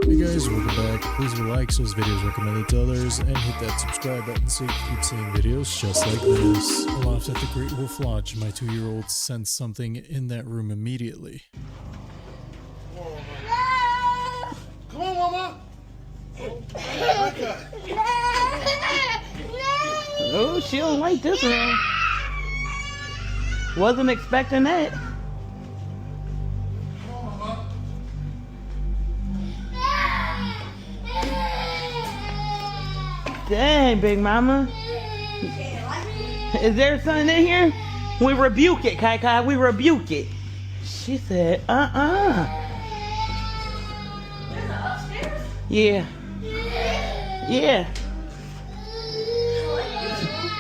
Hey guys, welcome back. Please like so this video is recommended to others and hit that subscribe button so you can keep seeing videos just like this. Aloft at the Great Wolf Lodge, my 2-year-old sensed something in that room immediately. Come on, Mama! Oh, she don't like this room. Wasn't expecting that. Dang, Big Mama. Is there something in here? We rebuke it, Kai Kai. We rebuke it. She said, Yeah. Yeah.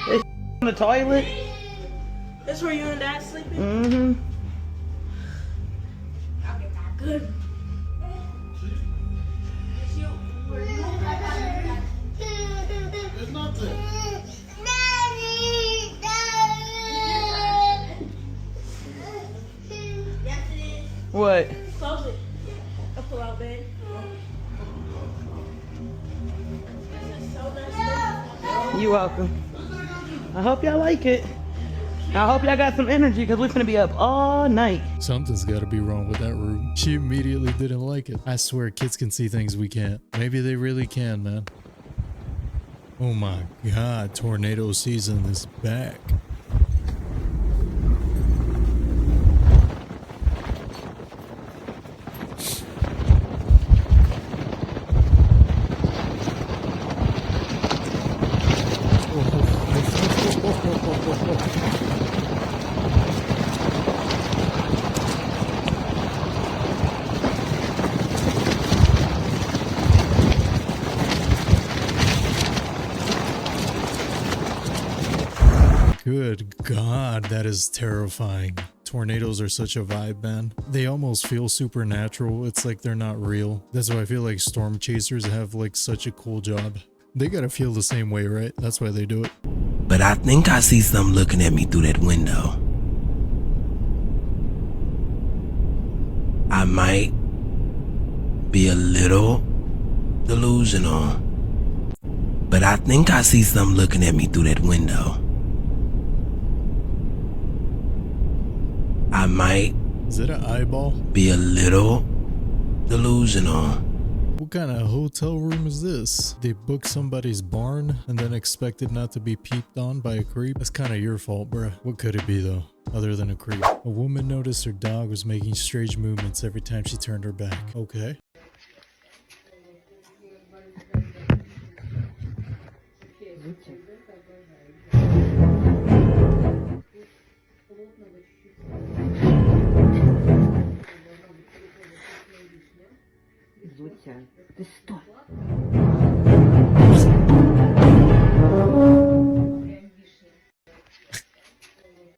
Is on the toilet? That's where you and Dad sleeping? Mm-hmm. Good. There's nothing. What? Close it. A pull-out bed. You welcome. I hope y'all like it. I hope y'all got some energy because we're gonna be up all night. Something's gotta be wrong with that room. She immediately didn't like it. I swear kids can see things we can't. Maybe they really can, man. Oh my god, tornado season is back. Good God, that is terrifying. Tornadoes are such a vibe, man. They almost feel supernatural. It's like they're not real. That's why I feel like storm chasers have like such a cool job. They gotta feel the same way, right? That's why they do it. But I think I see something looking at me through that window. I might be a little delusional, but I think I see something looking at me through that window. I might Is it an eyeball? be a little delusional. What kind of hotel room is this? They booked somebody's barn and then expected not to be peeped on by a creep? That's kind of your fault, bruh. What could it be though, other than a creep? A woman noticed her dog was making strange movements every time she turned her back. Okay.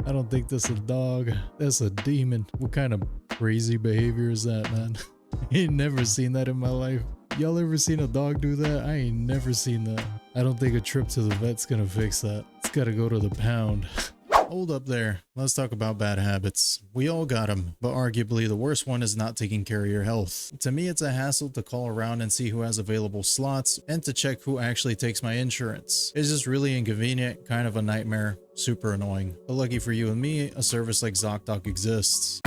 I don't think that's a dog. That's a demon. What kind of crazy behavior is that, man? I ain't never seen that in my life. Y'all ever seen a dog do that? I ain't never seen that. I don't think a trip to the vet's gonna fix that. It's gotta go to the pound. Hold up there. Let's talk about bad habits. We all got them, but arguably the worst one is not taking care of your health. To me, it's a hassle to call around and see who has available slots and to check who actually takes my insurance. It's just really inconvenient, kind of a nightmare, super annoying. But lucky for you and me, a service like ZocDoc exists.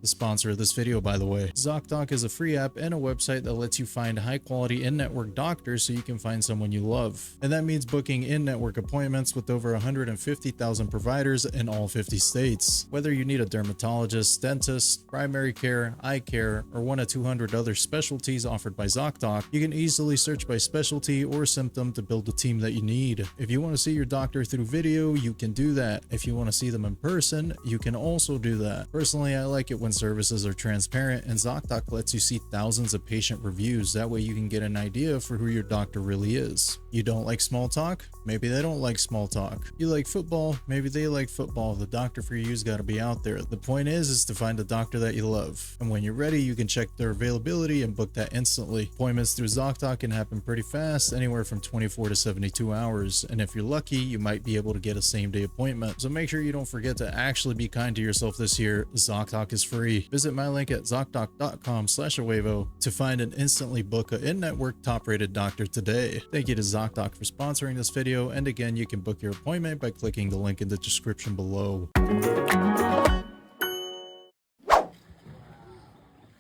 The sponsor of this video, by the way. ZocDoc is a free app and a website that lets you find high-quality in-network doctors so you can find someone you love. And that means booking in-network appointments with over 150,000 providers in all 50 states. Whether you need a dermatologist, dentist, primary care, eye care, or one of 200 other specialties offered by ZocDoc, you can easily search by specialty or symptom to build the team that you need. If you want to see your doctor through video, you can do that. If you want to see them in person, you can also do that. Personally, I like it when services are transparent, and ZocDoc lets you see thousands of patient reviews. That way you can get an idea for who your doctor really is. You don't like small talk? Maybe they don't like small talk. You like football? Maybe they like football. The doctor for you's got to be out there. The point is to find a doctor that you love. And when you're ready, you can check their availability and book that instantly. Appointments through ZocDoc can happen pretty fast, anywhere from 24 to 72 hours. And if you're lucky, you might be able to get a same-day appointment. So make sure you don't forget to actually be kind to yourself this year. ZocDoc is free. free. Visit my link at ZocDoc.com/Ahuevo to find and instantly book a in-network top-rated doctor today. Thank you to ZocDoc for sponsoring this video, and again, you can book your appointment by clicking the link in the description below.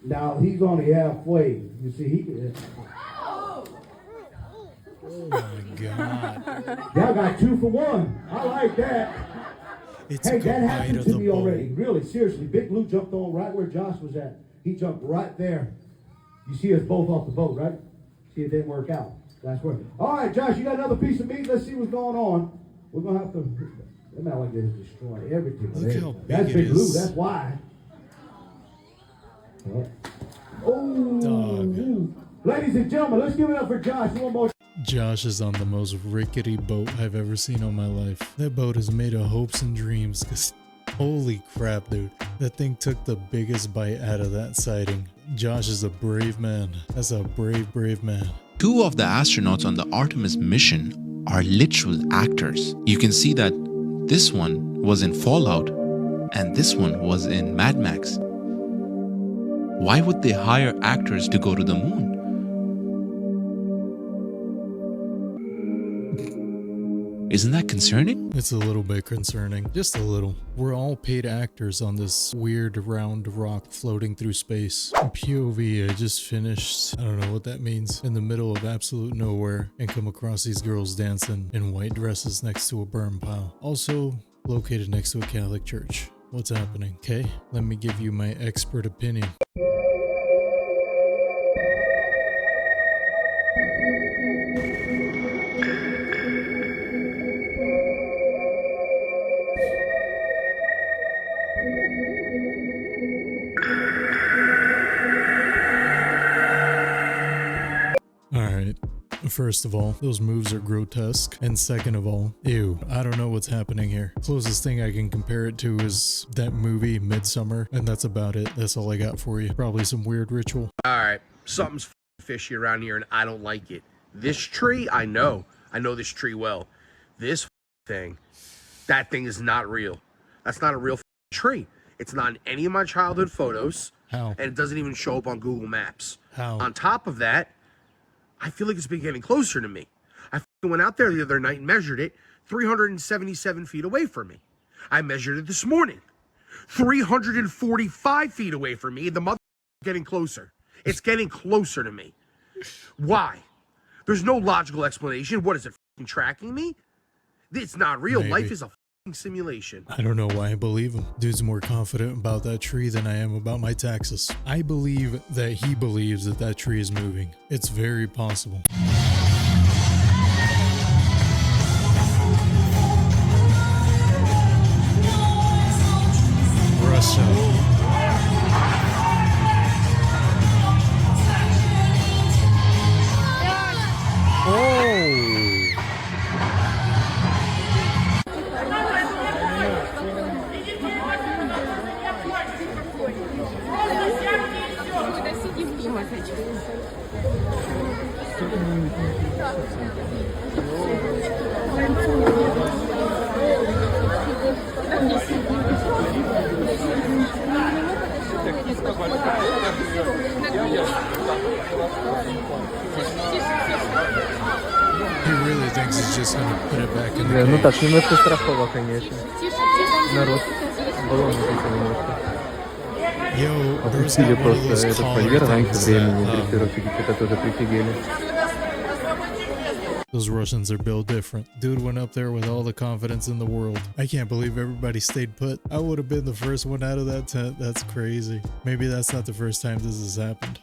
Now he's only halfway. You see, he. Oh my god. Y'all got 2 for 1. I like that. It's Hey, a that bite happened of to the me already. bone. Really, seriously. Big Blue jumped on right where Josh was at. He jumped right there. You see us both off the boat, right? See, it didn't work out. That's where. All right, Josh, you got another piece of meat. Let's see what's going on. We're gonna have to. That man like this destroy everything. Look how big That's it Big Blue. is. That's why. Oh, Dog. Ladies and gentlemen, let's give it up for Josh. One more. Josh is on the most rickety boat I've ever seen on my life. That boat is made of hopes and dreams, cause holy crap, dude. That thing took the biggest bite out of that sighting. Josh is a brave man. That's a brave, brave man. 2 of the astronauts on the Artemis mission are literal actors. You can see that this one was in Fallout and this one was in Mad Max. Why would they hire actors to go to the moon? Isn't that concerning? It's a little bit concerning. Just a little. We're all paid actors on this weird round rock floating through space. POV, I just finished, I don't know what that means, in the middle of absolute nowhere and come across these girls dancing in white dresses next to a burn pile. Also located next to a Catholic church. What's happening? Okay, let me give you my expert opinion. Alright, first of all, those moves are grotesque, and second of all, ew, I don't know what's happening here. Closest thing I can compare it to is that movie, Midsummer, and that's about it. That's all I got for you. Probably some weird ritual. Alright, something's fishy around here and I don't like it. This tree, I know this tree well. This thing, that thing is not real. That's not a real tree. It's not in any of my childhood photos. How? And it doesn't even show up on Google Maps. How? On top of that, I feel like it's been getting closer to me. I went out there the other night and measured it 377 feet away from me. I measured it this morning. 345 feet away from me. The mother getting closer. It's getting closer to me. Why? There's no logical explanation. What is it, f***ing tracking me? It's not real. Maybe. Life is a f***ing simulation. I don't know why I believe him. Dude's more confident about that tree than I am about my taxes. I believe that he believes that that tree is moving. It's very possible. Russia. He really thinks he's just gonna put it back in the Ну cage. так, немножко страхово, конечно. Народ баллон какой-то немножко. Yo, there's Опустили not one of просто those этот collar вольер раньше things времени, that, дрессировщики что-то тоже прифигели. those Russians are built different. Dude went up there with all the confidence in the world. I can't believe everybody stayed put. I would have been the first one out of that tent. That's crazy. Maybe that's not the first time this has happened.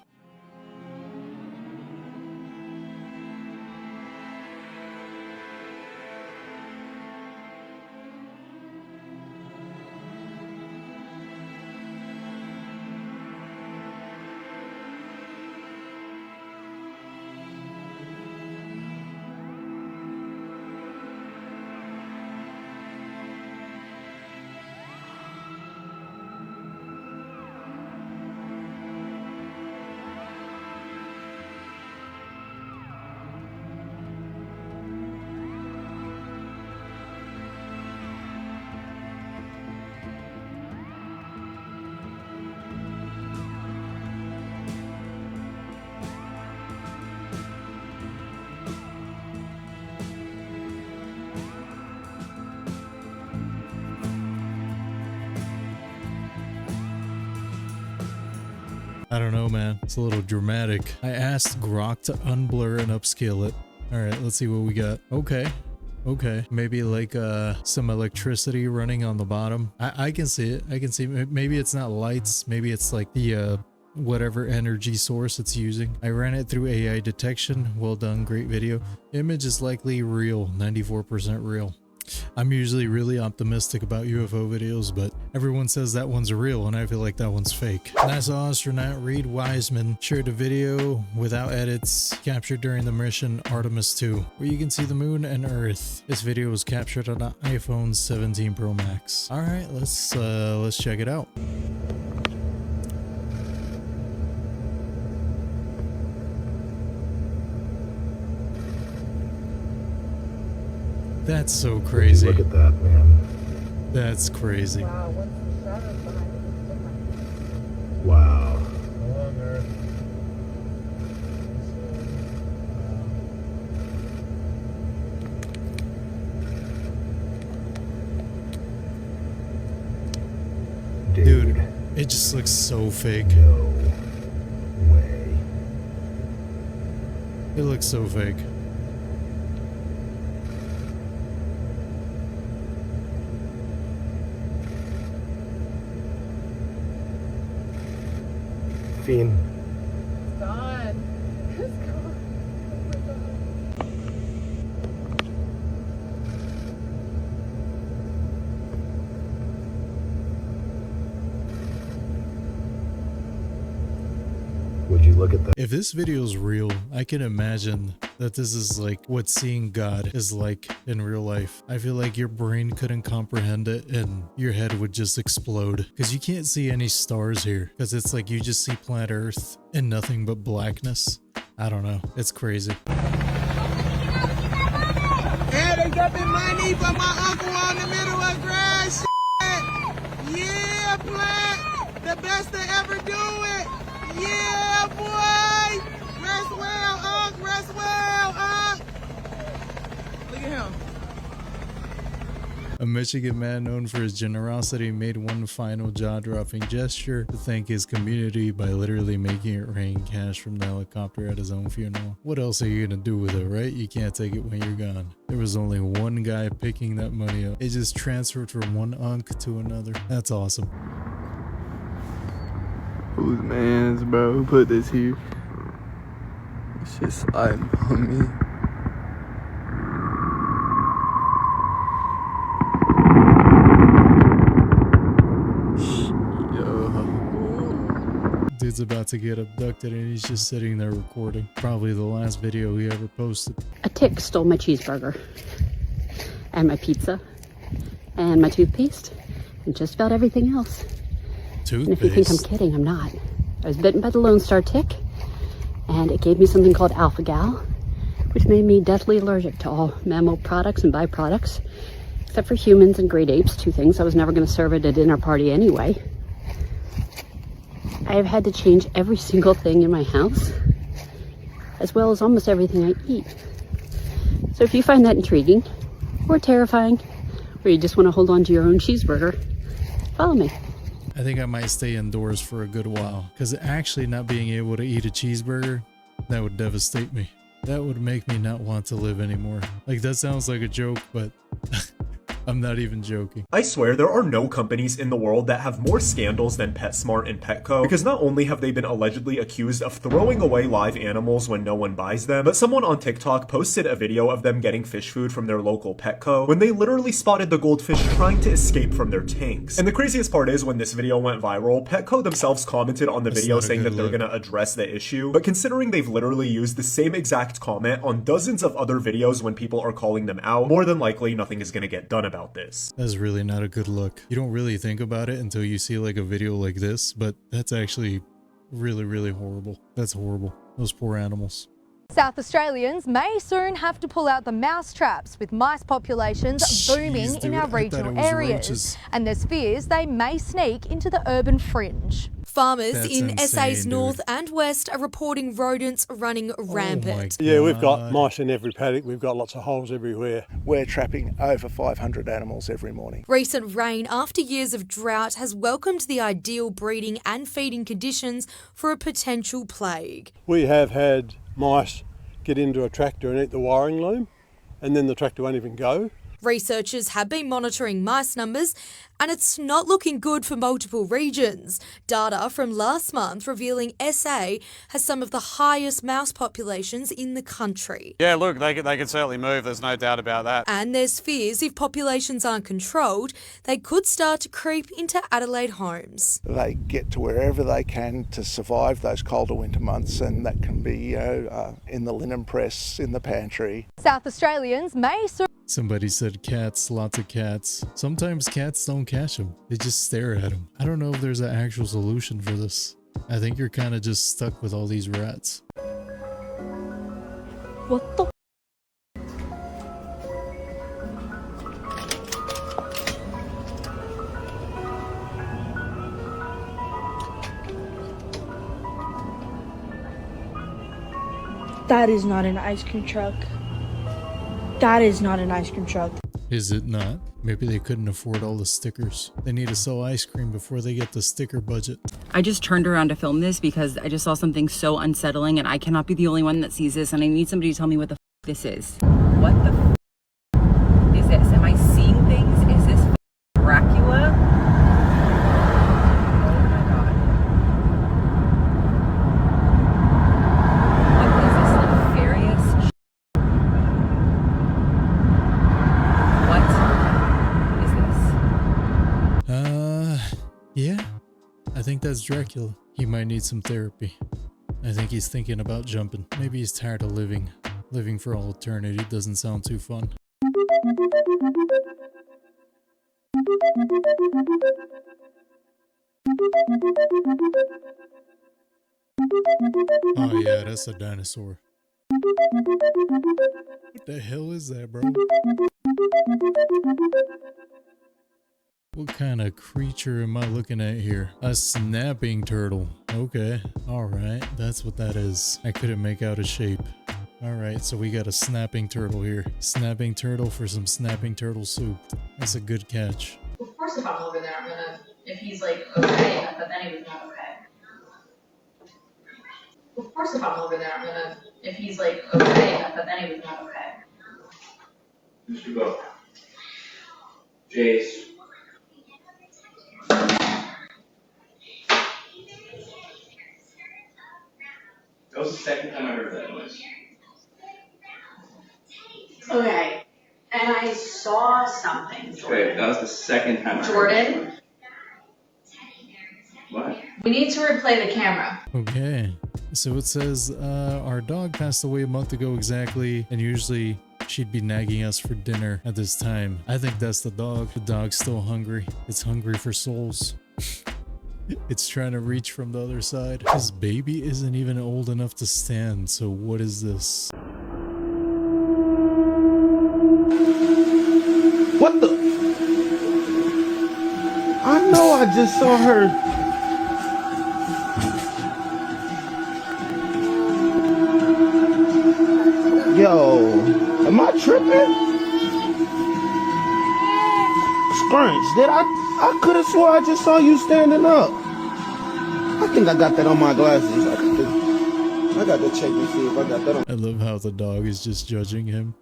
I don't know, man. It's a little dramatic. I asked Grok to unblur and upscale it. All right, let's see what we got. Okay. Okay, maybe like some electricity running on the bottom. I can see it. I can see, maybe it's not lights. Maybe it's like the whatever energy source it's using. I ran it through AI detection. Well done, great video. Image is likely real, 94% real. I'm usually really optimistic about UFO videos, but everyone says that one's real and I feel like that one's fake. NASA astronaut Reed Wiseman shared a video without edits captured during the mission Artemis 2, where you can see the moon and Earth. This video was captured on an iPhone 17 Pro Max. All right, let's check it out. That's so crazy. Look at that, man. That's crazy. Wow. Dude, it just looks so fake. No way. It looks so fake. Fiend. God. Would you look at that? If this video is real, I can imagine that this is like what seeing God is like in real life. I feel like your brain couldn't comprehend it and your head would just explode because you can't see any stars here because it's like you just see planet Earth and nothing but blackness. I don't know. It's crazy. Hey, they got the money for my uncle on the middle of grass. Yeah, plant. The best to ever do it. Yeah, boy. Rest well, rest well, Look at him. A Michigan man known for his generosity made one final jaw-dropping gesture to thank his community by literally making it rain cash from the helicopter at his own funeral. What else are you gonna do with it, right? You can't take it when you're gone. There was only one guy picking that money up. It just transferred from one unk to another. That's awesome. Whose man's, bro? Who put this here? It's just sliding on me. Dude's about to get abducted and he's just sitting there recording. Probably the last video he ever posted. A tick stole my cheeseburger and my pizza and my toothpaste and just about everything else. Toothpaste? And if you think I'm kidding, I'm not. I was bitten by the Lone Star tick and it gave me something called alpha-gal, which made me deathly allergic to all mammal products and byproducts, except for humans and great apes, two things I was never going to serve at a dinner party anyway. I have had to change every single thing in my house, as well as almost everything I eat. So if you find that intriguing, or terrifying, or you just want to hold on to your own cheeseburger, follow me. I think I might stay indoors for a good while, because actually not being able to eat a cheeseburger, that would devastate me. That would make me not want to live anymore. Like, that sounds like a joke, but I'm not even joking. I swear there are no companies in the world that have more scandals than PetSmart and Petco, because not only have they been allegedly accused of throwing away live animals when no one buys them, but someone on TikTok posted a video of them getting fish food from their local Petco when they literally spotted the goldfish trying to escape from their tanks. And the craziest part is when this video went viral, Petco themselves commented on the video saying that they're gonna address the issue, but considering they've literally used the same exact comment on dozens of other videos when people are calling them out, more than likely nothing is gonna get done about this. That's really not a good look. You don't really think about it until you see like a video like this, but that's actually really, really horrible. That's horrible. Those poor animals. South Australians may soon have to pull out the mouse traps with mice populations booming in our regional areas. Roaches. And there's fears they may sneak into the urban fringe. Farmers That's in insane, SA's dude. north and west are reporting rodents running rampant. my Yeah, we've got God. mice in every paddock. We've got lots of holes everywhere. We're trapping over 500 animals every morning. Recent rain after years of drought has welcomed the ideal breeding and feeding conditions for a potential plague. We have had mice get into a tractor and eat the wiring loom, and then the tractor won't even go. Researchers have been monitoring mice numbers, and it's not looking good for multiple regions. Data from last month revealing SA has some of the highest mouse populations in the country. Yeah, look, they can certainly move, there's no doubt about that. And there's fears if populations aren't controlled, they could start to creep into Adelaide homes. They get to wherever they can to survive those colder winter months, and that can be in the linen press, in the pantry. South Australians may soon Somebody said cats, lots of cats. Sometimes cats don't catch them. They just stare at them. I don't know if there's an actual solution for this. I think you're kind of just stuck with all these rats. What the? That is not an ice cream truck. That is not an ice cream truck. Is it not? Maybe they couldn't afford all the stickers. They need to sell ice cream before they get the sticker budget. I just turned around to film this because I just saw something so unsettling, and I cannot be the only one that sees this, and I need somebody to tell me what the this is. What the is this? Am I seeing things? Is this Dracula? Oh my god. What is this nefarious What is this? Yeah. I think that's Dracula. He might need some therapy. I think he's thinking about jumping. Maybe he's tired of living. Living for all eternity doesn't sound too fun. Oh yeah, that's a dinosaur. What the hell is that, bro? What kind of creature am I looking at here? A snapping turtle. Okay, alright, that's what that is. I couldn't make out a shape. Alright, so we got a snapping turtle here. Snapping turtle for some snapping turtle soup. That's a good catch. Of course if I'm over there, I'm gonna, if he's like okay, but then he was not okay. Of course if I'm over there, I'm gonna, if he's like okay, but then he was not okay. You should go. Jace. That was the second time I heard that noise. Okay, and I saw something, Jordan. Okay, that was the second time I heard Jordan, that noise. What? we need to replay the camera. Okay, so it says our dog passed away a month ago exactly, and usually she'd be nagging us for dinner at this time. I think that's the dog. The dog's still hungry. It's hungry for souls. It's trying to reach from the other side. This baby isn't even old enough to stand, so what is this? What the? I know I just saw her. Yo, am I tripping? Scrunch, I could have swore I just saw you standing up. I think I got that on my glasses. I got to check and see if I got that on. I love how the dog is just judging him.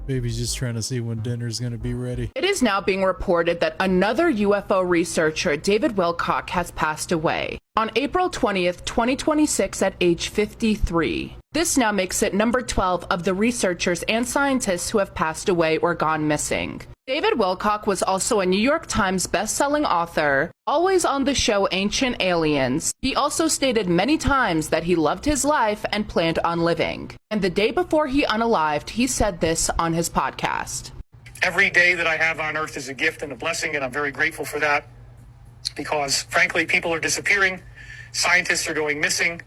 Baby's just trying to see when dinner's gonna be ready. It is now being reported that another UFO researcher, David Wilcock, has passed away on April 20th, 2026 at age 53. This now makes it number 12 of the researchers and scientists who have passed away or gone missing. David Wilcock was also a New York Times best-selling author, always on the show Ancient Aliens. He also stated many times that he loved his life and planned on living. And the day before he unalived, he said this on his podcast. Every day that I have on Earth is a gift and a blessing, and I'm very grateful for that because, frankly, people are disappearing, scientists are going missing,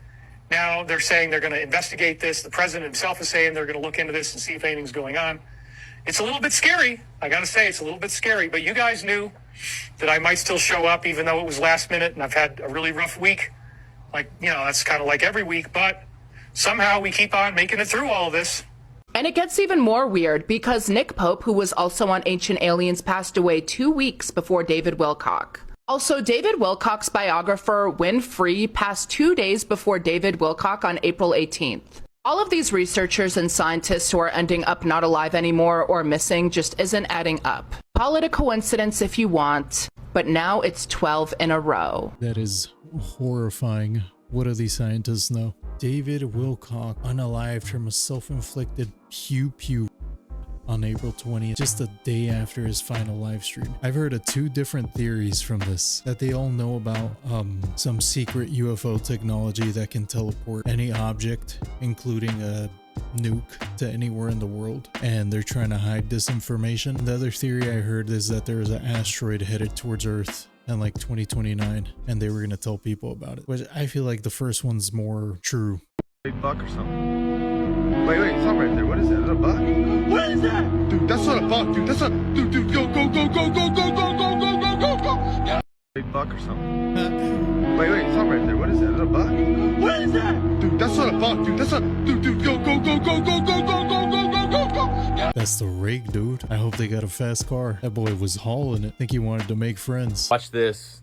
Now they're saying they're going to investigate this. The president himself is saying they're going to look into this and see if anything's going on. It's a little bit scary. I got to say, it's a little bit scary. But you guys knew that I might still show up, even though it was last minute and I've had a really rough week. Like, you know, that's kind of like every week. But somehow we keep on making it through all of this. And it gets even more weird because Nick Pope, who was also on Ancient Aliens, passed away 2 weeks before David Wilcock. Also, David Wilcock's biographer, Win Free, passed 2 days before David Wilcock on April 18th. All of these researchers and scientists who are ending up not alive anymore or missing just isn't adding up. Call it a coincidence if you want, but now it's 12 in a row. That is horrifying. What do these scientists know? David Wilcock unalived from a self-inflicted pew on April 20th, just a day after his final live stream. I've heard of 2 different theories from this, that they all know about some secret UFO technology that can teleport any object, including a nuke, to anywhere in the world, and they're trying to hide this information. The other theory I heard is that there is an asteroid headed towards Earth in like 2029, and they were going to tell people about it, which I feel like the first one's more true. Big buck or something. Wait, stop right there. What is that? Is that a buck? What is that? Dude, that's not a buck, dude. That's a dude, go. Yeah. Big buck or something. Wait, stop right there. What is that? Is that a buck? What is that? Dude, that's not a buck, dude. That's a dude, go. Yeah. That's the rig, dude. I hope they got a fast car. That boy was hauling it. Think he wanted to make friends. Watch this.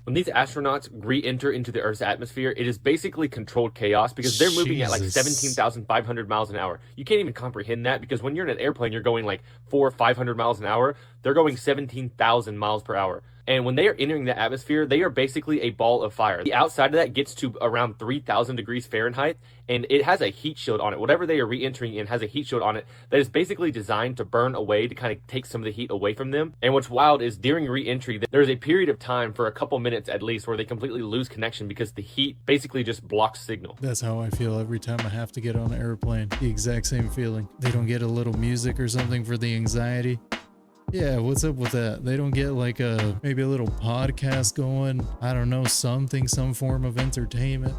When these astronauts re-enter into the Earth's atmosphere, it is basically controlled chaos because they're moving at like 17,500 miles an hour. You can't even comprehend that because when you're in an airplane, you're going like 400 or 500 miles an hour. They're going 17,000 miles per hour. And when they are entering the atmosphere, they are basically a ball of fire. The outside of that gets to around 3,000 degrees Fahrenheit, and it has a heat shield on it. Whatever they are re-entering in has a heat shield on it that is basically designed to burn away, to kind of take some of the heat away from them. And what's wild is during re-entry, there's a period of time for a couple minutes at least where they completely lose connection because the heat basically just blocks signal. That's how I feel every time I have to get on an airplane. The exact same feeling. They don't get a little music or something for the anxiety. Yeah, what's up with that? They don't get like maybe a little podcast going. I don't know, some form of entertainment.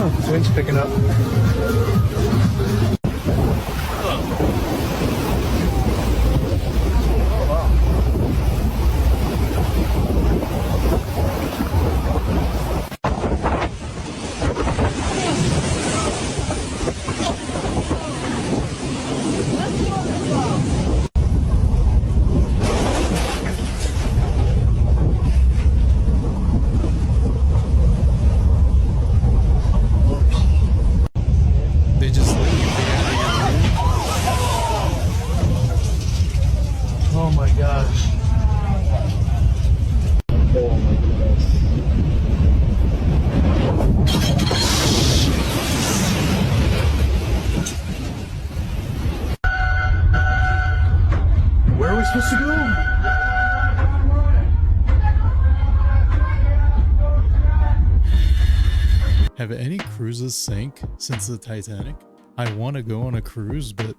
Oh, the wind's picking up. Have any cruises sank since the Titanic? I want to go on a cruise, but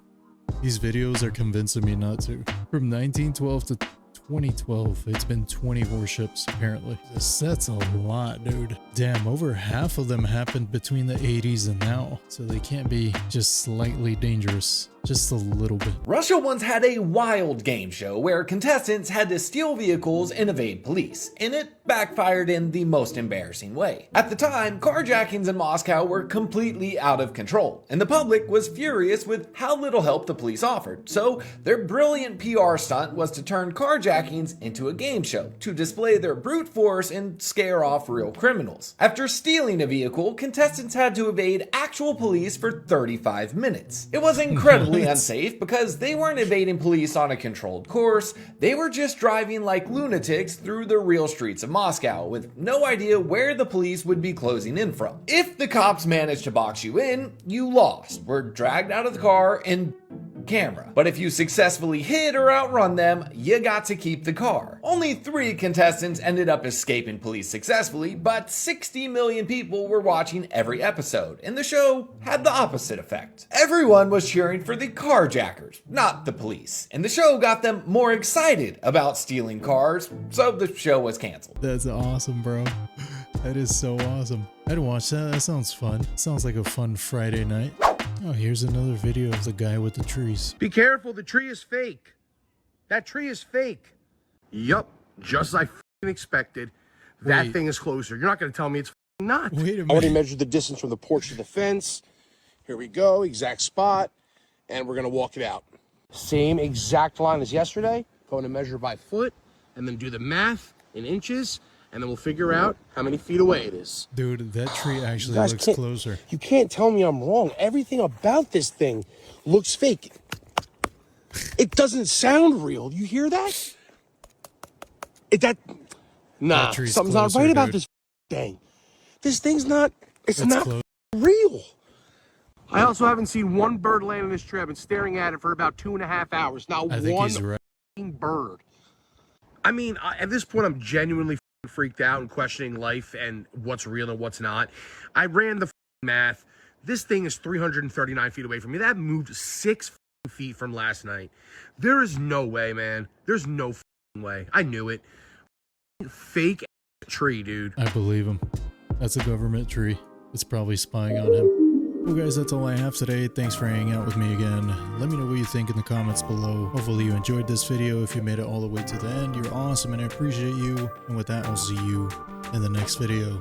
these videos are convincing me not to. From 1912 to 2012, it's been 24 ships apparently. That's a lot, dude. Damn, over half of them happened between the 80s and now, so they can't be just slightly dangerous. Just a little bit. Russia once had a wild game show where contestants had to steal vehicles and evade police, and it backfired in the most embarrassing way. At the time, carjackings in Moscow were completely out of control, and the public was furious with how little help the police offered. So their brilliant PR stunt was to turn carjacking carjackings into a game show to display their brute force and scare off real criminals. After stealing a vehicle, contestants had to evade actual police for 35 minutes. It was incredibly unsafe because they weren't evading police on a controlled course, they were just driving like lunatics through the real streets of Moscow with no idea where the police would be closing in from. If the cops managed to box you in, you lost, were dragged out of the car and camera. But if you successfully hit or outrun them, you got to keep the car. Only 3 contestants ended up escaping police successfully, but 60 million people were watching every episode, and the show had the opposite effect. Everyone was cheering for the carjackers, not the police, and the show got them more excited about stealing cars, so the show was canceled. That's awesome, bro. That is so awesome. I'd watch that. That sounds fun. Sounds like a fun Friday night. Oh, here's another video of the guy with the trees. Be careful, the tree is fake. That tree is fake. Yup, just like I expected. That thing is closer. You're not going to tell me it's not. Wait a minute. I already measured the distance from the porch to the fence. Here we go, exact spot. And we're going to walk it out. Same exact line as yesterday. Going to measure by foot and then do the math in inches. And then we'll figure out how many feet away it is. Dude, that tree actually looks closer. You can't tell me I'm wrong. Everything about this thing looks fake. It doesn't sound real. You hear that? Nah, something's not right about this thing. This thing's not, it's not real. I also haven't seen one bird land in this tree. I've been staring at it for about 2.5 hours. Not one bird. I mean, at this point, I'm genuinely freaked out and questioning life and what's real and what's not. I ran the math. This thing is 339 feet away from me. That moved 6 feet from last night. There is no way, man. There's no way. I knew it. Fake tree, dude. I believe him. That's a government tree. It's probably spying on him. Well guys, that's all I have today. Thanks for hanging out with me again. Let me know what you think in the comments below. Hopefully you enjoyed this video. If you made it all the way to the end, you're awesome and I appreciate you. And with that, I'll see you in the next video.